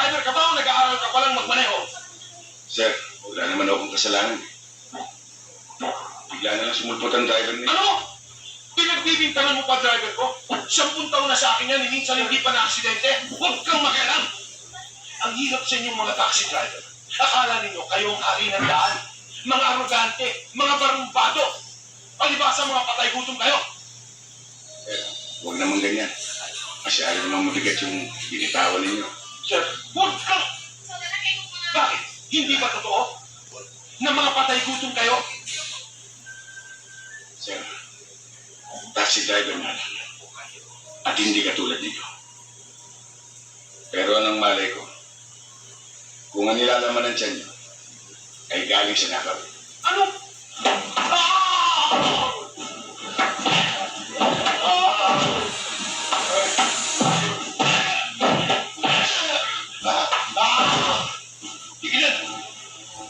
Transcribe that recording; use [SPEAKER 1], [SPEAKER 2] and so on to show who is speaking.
[SPEAKER 1] driver ka ba o nag-aaral ka palang magmaneho?
[SPEAKER 2] Sir, wala naman akong kasalanan. Bigla na lang sumulpot ang driver niya.
[SPEAKER 1] Ano? Pinagbibintangan mo pa driver ko? 10 taon na sa akin yan, minsan hindi pa na-aksidente. Huwag kang makialam. Ang hirap sa inyong mga taxi driver. Akala ninyo kayong hari ng daan. Mga arrogante, mga barumbado. Palibasa mga patay gutom kayo.
[SPEAKER 2] Pero, huwag naman ganyan. Masyado namang mabigat yung binitawan ninyo.
[SPEAKER 1] Sir, huwag kang... Bakit? Hindi ba totoo? Na mga patay gutom kayo?
[SPEAKER 2] Sir, taxi driver na lang. At hindi katulad ninyo. Pero anong malay ko? Kung ang nilalaman ng tiyan nyo, ay galing sa nakawin.
[SPEAKER 1] Ano?